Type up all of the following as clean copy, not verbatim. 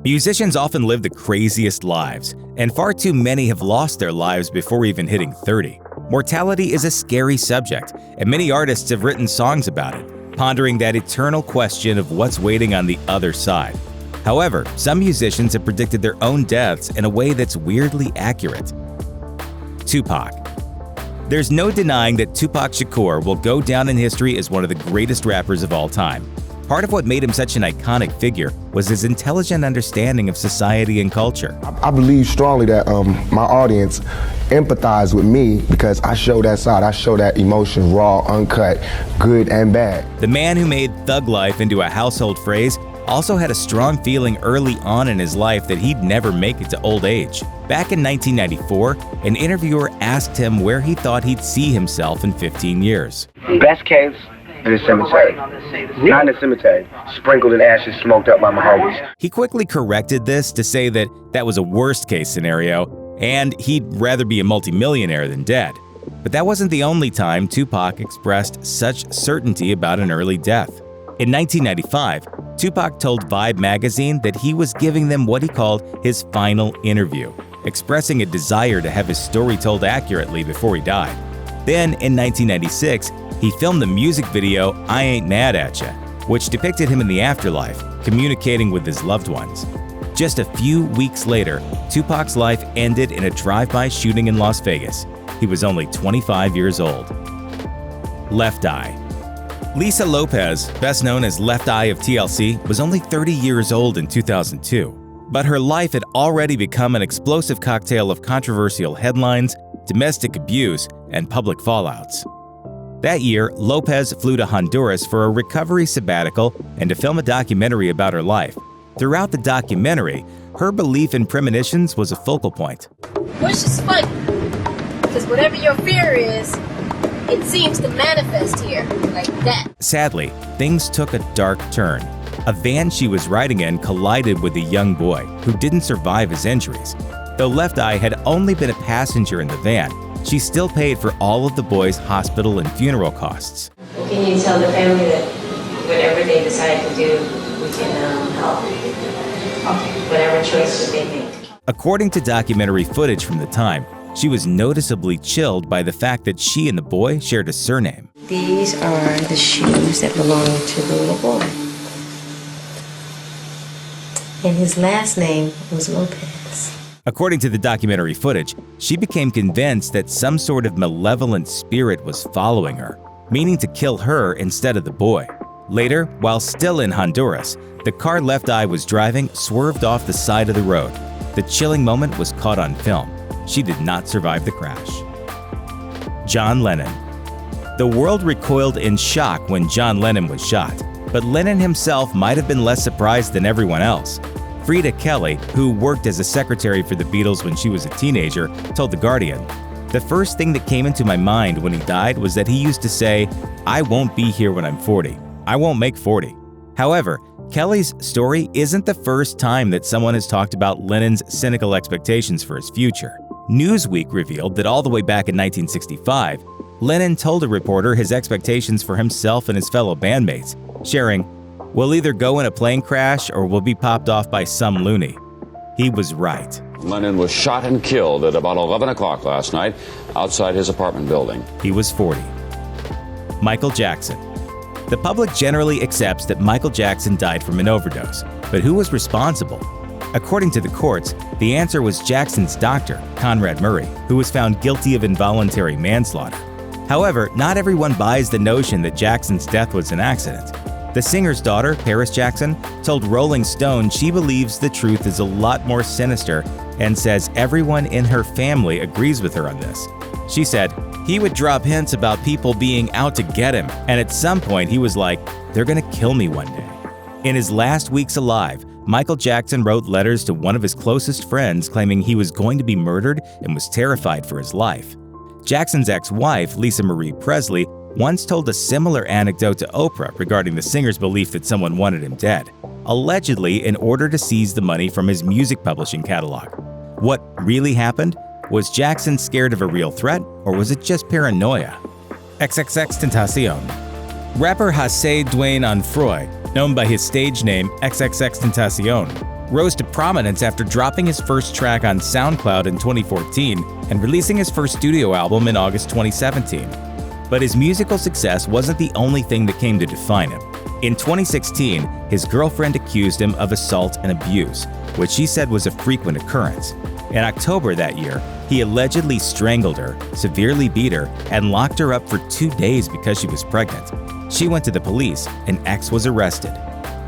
Musicians often live the craziest lives, and far too many have lost their lives before even hitting 30. Mortality is a scary subject, and many artists have written songs about it, pondering that eternal question of what's waiting on the other side. However, some musicians have predicted their own deaths in a way that's weirdly accurate. Tupac. There's no denying that Tupac Shakur will go down in history as one of the greatest rappers of all time. Part of what made him such an iconic figure was his intelligent understanding of society and culture. I believe strongly that my audience empathize with me because I show that side. I show that emotion, raw, uncut, good and bad. The man who made thug life into a household phrase also had a strong feeling early on in his life that he'd never make it to old age. Back in 1994, an interviewer asked him where he thought he'd see himself in 15 years. Best case, in the cemetery. Not in the cemetery. Sprinkled in ashes, smoked up by my homies. He quickly corrected this to say that that was a worst-case scenario, and he'd rather be a multimillionaire than dead. But that wasn't the only time Tupac expressed such certainty about an early death. In 1995, Tupac told Vibe magazine that he was giving them what he called his final interview, expressing a desire to have his story told accurately before he died. Then, in 1996, he filmed the music video I Ain't Mad At Ya, which depicted him in the afterlife, communicating with his loved ones. Just a few weeks later, Tupac's life ended in a drive-by shooting in Las Vegas. He was only 25 years old. Left Eye. Lisa Lopes, best known as Left Eye of TLC, was only 30 years old in 2002. But her life had already become an explosive cocktail of controversial headlines, domestic abuse, and public fallouts. That year, Lopes flew to Honduras for a recovery sabbatical and to film a documentary about her life. Throughout the documentary, her belief in premonitions was a focal point. Which is funny, because whatever your fear is, it seems to manifest here, like that. Sadly, things took a dark turn. A van she was riding in collided with a young boy who didn't survive his injuries. Though Left Eye had only been a passenger in the van, she still paid for all of the boy's hospital and funeral costs. Can you tell the family that whatever they decide to do, we can help? Okay. Whatever choices they make. According to documentary footage from the time, she was noticeably chilled by the fact that she and the boy shared a surname. These are the shoes that belong to the little boy. And his last name was Lopes. According to the documentary footage, she became convinced that some sort of malevolent spirit was following her, meaning to kill her instead of the boy. Later, while still in Honduras, the car Left Eye was driving swerved off the side of the road. The chilling moment was caught on film. She did not survive the crash. John Lennon. The world recoiled in shock when John Lennon was shot, but Lennon himself might have been less surprised than everyone else. Frida Kelly, who worked as a secretary for the Beatles when she was a teenager, told The Guardian, "The first thing that came into my mind when he died was that he used to say, 'I won't be here when I'm 40. I won't make 40.'" However, Kelly's story isn't the first time that someone has talked about Lennon's cynical expectations for his future. Newsweek revealed that all the way back in 1965, Lennon told a reporter his expectations for himself and his fellow bandmates, sharing, "We'll either go in a plane crash or we'll be popped off by some loony." He was right. Lennon was shot and killed at about 11 o'clock last night outside his apartment building. He was 40. Michael Jackson. The public generally accepts that Michael Jackson died from an overdose, but who was responsible? According to the courts, the answer was Jackson's doctor, Conrad Murray, who was found guilty of involuntary manslaughter. However, not everyone buys the notion that Jackson's death was an accident. The singer's daughter, Paris Jackson, told Rolling Stone she believes the truth is a lot more sinister and says everyone in her family agrees with her on this. She said, "He would drop hints about people being out to get him, and at some point he was like, 'They're gonna kill me one day.'" In his last weeks alive, Michael Jackson wrote letters to one of his closest friends claiming he was going to be murdered and was terrified for his life. Jackson's ex-wife, Lisa Marie Presley, once told a similar anecdote to Oprah regarding the singer's belief that someone wanted him dead, allegedly in order to seize the money from his music publishing catalog. What really happened? Was Jackson scared of a real threat, or was it just paranoia? XXXTentacion. Rapper Hasse Dwayne Onfroy, known by his stage name XXXTentacion, rose to prominence after dropping his first track on SoundCloud in 2014 and releasing his first studio album in August 2017. But his musical success wasn't the only thing that came to define him. In 2016, his girlfriend accused him of assault and abuse, which she said was a frequent occurrence. In October that year, he allegedly strangled her, severely beat her, and locked her up for 2 days because she was pregnant. She went to the police, and X was arrested.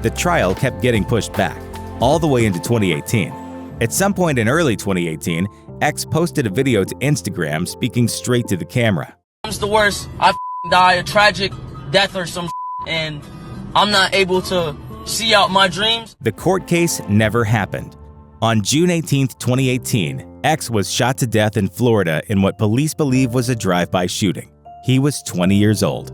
The trial kept getting pushed back, all the way into 2018. At some point in early 2018, X posted a video to Instagram speaking straight to the camera. It's the worst. I die a tragic death or some and I'm not able to see out my dreams. The court case never happened. On June 18, 2018, X was shot to death in Florida in what police believe was a drive-by shooting. He was 20 years old.